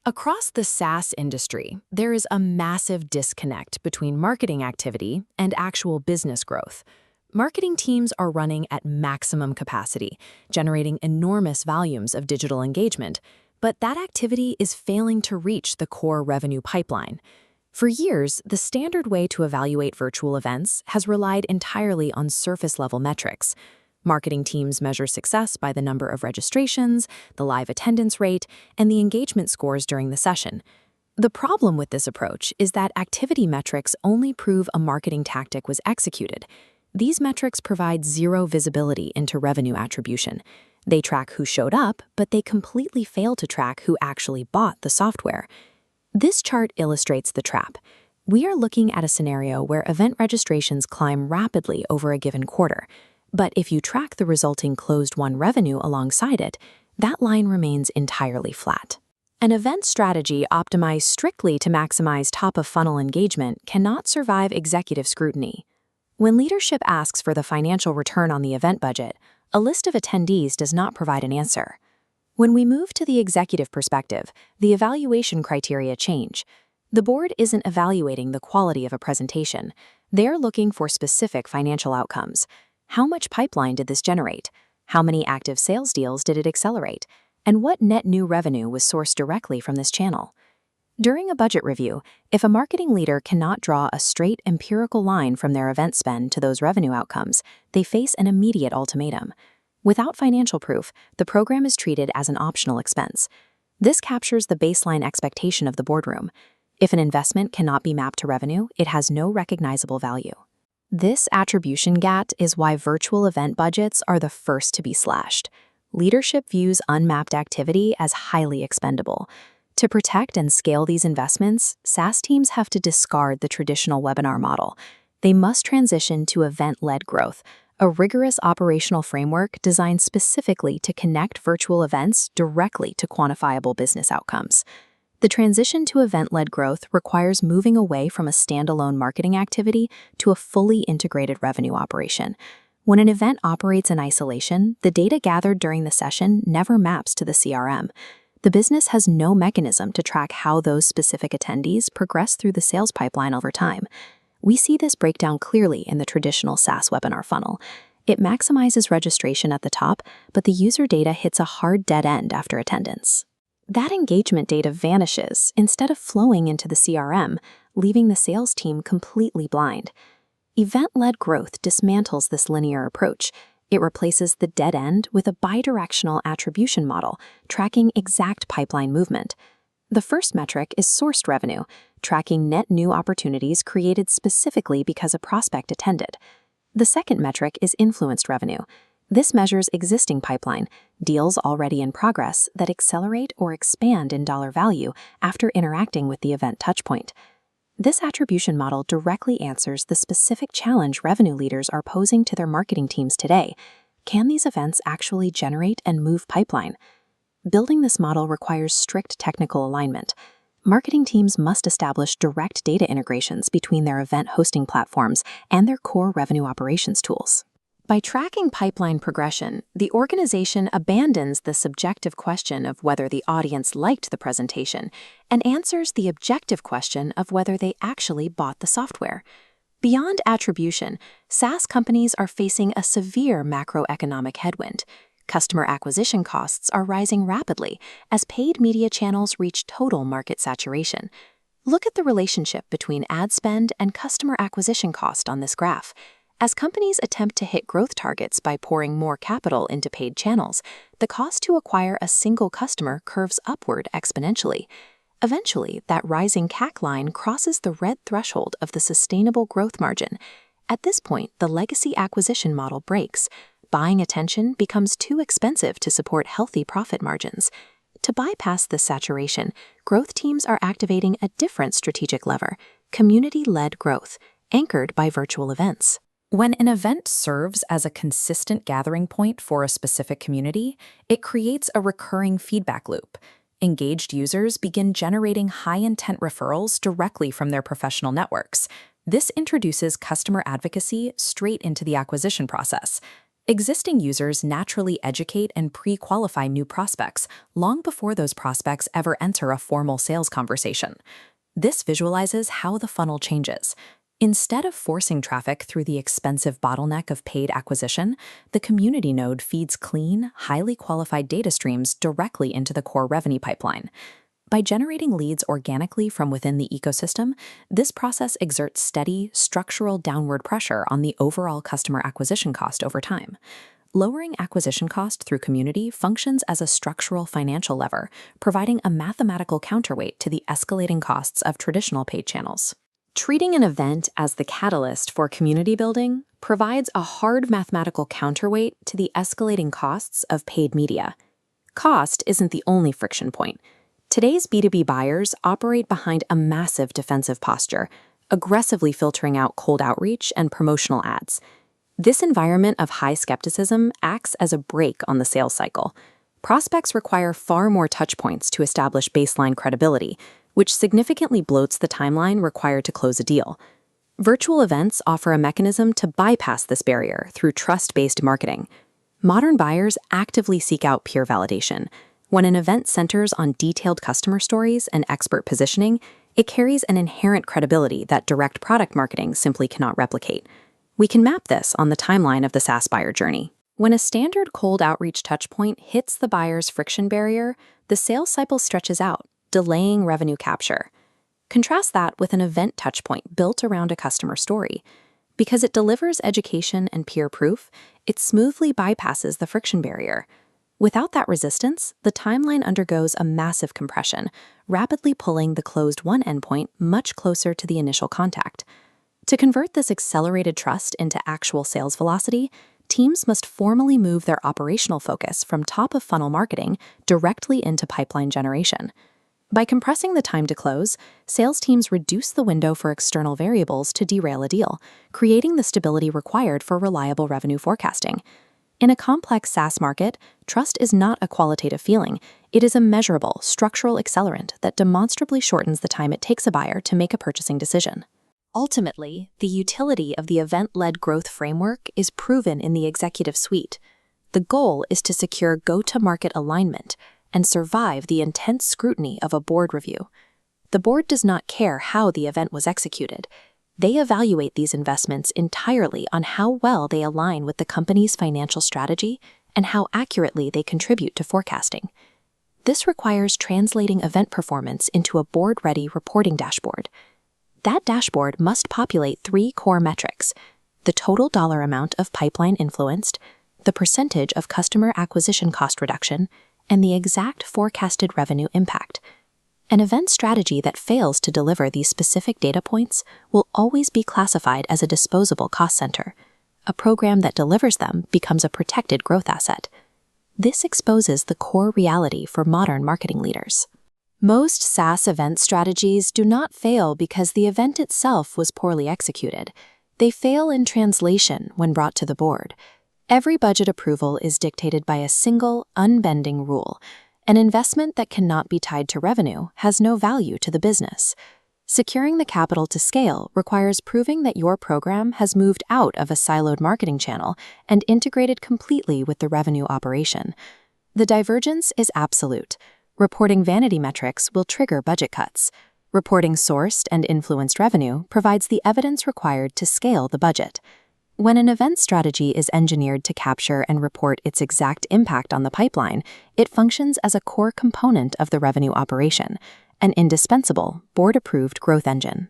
Across the SaaS industry, there is a massive disconnect between marketing activity and actual business growth. Marketing teams are running at maximum capacity, generating enormous volumes of digital engagement, but that activity is failing to reach the core revenue pipeline. For years, the standard way to evaluate virtual events has relied entirely on surface-level metrics. Marketing teams measure success by the number of registrations, the live attendance rate, and the engagement scores during the session. The problem with this approach is that activity metrics only prove a marketing tactic was executed. These metrics provide zero visibility into revenue attribution. They track who showed up, but they completely fail to track who actually bought the software. This chart illustrates the trap. We are looking at a scenario where event registrations climb rapidly over a given quarter. But if you track the resulting closed-won revenue alongside it, that line remains entirely flat. An event strategy optimized strictly to maximize top-of-funnel engagement cannot survive executive scrutiny. When leadership asks for the financial return on the event budget, a list of attendees does not provide an answer. When we move to the executive perspective, the evaluation criteria change. The board isn't evaluating the quality of a presentation. They're looking for specific financial outcomes. How much pipeline did this generate? How many active sales deals did it accelerate? And what net new revenue was sourced directly from this channel? During a budget review, if a marketing leader cannot draw a straight empirical line from their event spend to those revenue outcomes, they face an immediate ultimatum. Without financial proof, the program is treated as an optional expense. This captures the baseline expectation of the boardroom. If an investment cannot be mapped to revenue, it has no recognizable value. This attribution gap is why virtual event budgets are the first to be slashed. Leadership views unmapped activity as highly expendable. To protect and scale these investments, SaaS teams have to discard the traditional webinar model. They must transition to event-led growth, a rigorous operational framework designed specifically to connect virtual events directly to quantifiable business outcomes. The transition to event-led growth requires moving away from a standalone marketing activity to a fully integrated revenue operation. When an event operates in isolation, the data gathered during the session never maps to the CRM. The business has no mechanism to track how those specific attendees progress through the sales pipeline over time. We see this breakdown clearly in the traditional SaaS webinar funnel. It maximizes registration at the top, but the user data hits a hard dead end after attendance. That engagement data vanishes instead of flowing into the CRM, leaving the sales team completely blind. Event-led growth dismantles this linear approach. It replaces the dead end with a bidirectional attribution model, tracking exact pipeline movement. The first metric is sourced revenue, tracking net new opportunities created specifically because a prospect attended. The second metric is influenced revenue. This measures existing pipeline, deals already in progress that accelerate or expand in dollar value after interacting with the event touchpoint. This attribution model directly answers the specific challenge revenue leaders are posing to their marketing teams today. Can these events actually generate and move pipeline? Building this model requires strict technical alignment. Marketing teams must establish direct data integrations between their event hosting platforms and their core revenue operations tools. By tracking pipeline progression, the organization abandons the subjective question of whether the audience liked the presentation and answers the objective question of whether they actually bought the software. Beyond attribution, SaaS companies are facing a severe macroeconomic headwind. Customer acquisition costs are rising rapidly as paid media channels reach total market saturation. Look at the relationship between ad spend and customer acquisition cost on this graph. As companies attempt to hit growth targets by pouring more capital into paid channels, the cost to acquire a single customer curves upward exponentially. Eventually, that rising CAC line crosses the red threshold of the sustainable growth margin. At this point, the legacy acquisition model breaks. Buying attention becomes too expensive to support healthy profit margins. To bypass this saturation, growth teams are activating a different strategic lever: community-led growth, anchored by virtual events. When an event serves as a consistent gathering point for a specific community, it creates a recurring feedback loop. Engaged users begin generating high-intent referrals directly from their professional networks. This introduces customer advocacy straight into the acquisition process. Existing users naturally educate and pre-qualify new prospects long before those prospects ever enter a formal sales conversation. This visualizes how the funnel changes. Instead of forcing traffic through the expensive bottleneck of paid acquisition, the community node feeds clean, highly qualified data streams directly into the core revenue pipeline. By generating leads organically from within the ecosystem, this process exerts steady, structural downward pressure on the overall customer acquisition cost over time. Lowering acquisition cost through community functions as a structural financial lever, providing a mathematical counterweight to the escalating costs of traditional paid channels. Treating an event as the catalyst for community building provides a hard mathematical counterweight to the escalating costs of paid media. Cost isn't the only friction point. Today's B2B buyers operate behind a massive defensive posture, aggressively filtering out cold outreach and promotional ads. This environment of high skepticism acts as a brake on the sales cycle. Prospects require far more touchpoints to establish baseline credibility, which significantly bloats the timeline required to close a deal. Virtual events offer a mechanism to bypass this barrier through trust-based marketing. Modern buyers actively seek out peer validation. When an event centers on detailed customer stories and expert positioning, it carries an inherent credibility that direct product marketing simply cannot replicate. We can map this on the timeline of the SaaS buyer journey. When a standard cold outreach touchpoint hits the buyer's friction barrier, the sales cycle stretches out, delaying revenue capture. Contrast that with an event touchpoint built around a customer story. Because it delivers education and peer proof, it smoothly bypasses the friction barrier. Without that resistance, the timeline undergoes a massive compression, rapidly pulling the closed-won endpoint much closer to the initial contact. To convert this accelerated trust into actual sales velocity, teams must formally move their operational focus from top-of-funnel marketing directly into pipeline generation. By compressing the time to close, sales teams reduce the window for external variables to derail a deal, creating the stability required for reliable revenue forecasting. In a complex SaaS market, trust is not a qualitative feeling. It is a measurable, structural accelerant that demonstrably shortens the time it takes a buyer to make a purchasing decision. Ultimately, the utility of the event-led growth framework is proven in the executive suite. The goal is to secure go-to-market alignment and survive the intense scrutiny of a board review. The board does not care how the event was executed. They evaluate these investments entirely on how well they align with the company's financial strategy and how accurately they contribute to forecasting. This requires translating event performance into a board-ready reporting dashboard. That dashboard must populate 3 core metrics: the total dollar amount of pipeline influenced, the percentage of customer acquisition cost reduction, and the exact forecasted revenue impact. An event strategy that fails to deliver these specific data points will always be classified as a disposable cost center. A program that delivers them becomes a protected growth asset. This exposes the core reality for modern marketing leaders. Most SaaS event strategies do not fail because the event itself was poorly executed. They fail in translation when brought to the board. Every budget approval is dictated by a single, unbending rule. An investment that cannot be tied to revenue has no value to the business. Securing the capital to scale requires proving that your program has moved out of a siloed marketing channel and integrated completely with the revenue operation. The divergence is absolute. Reporting vanity metrics will trigger budget cuts. Reporting sourced and influenced revenue provides the evidence required to scale the budget. When an event strategy is engineered to capture and report its exact impact on the pipeline, it functions as a core component of the revenue operation, an indispensable, board-approved growth engine.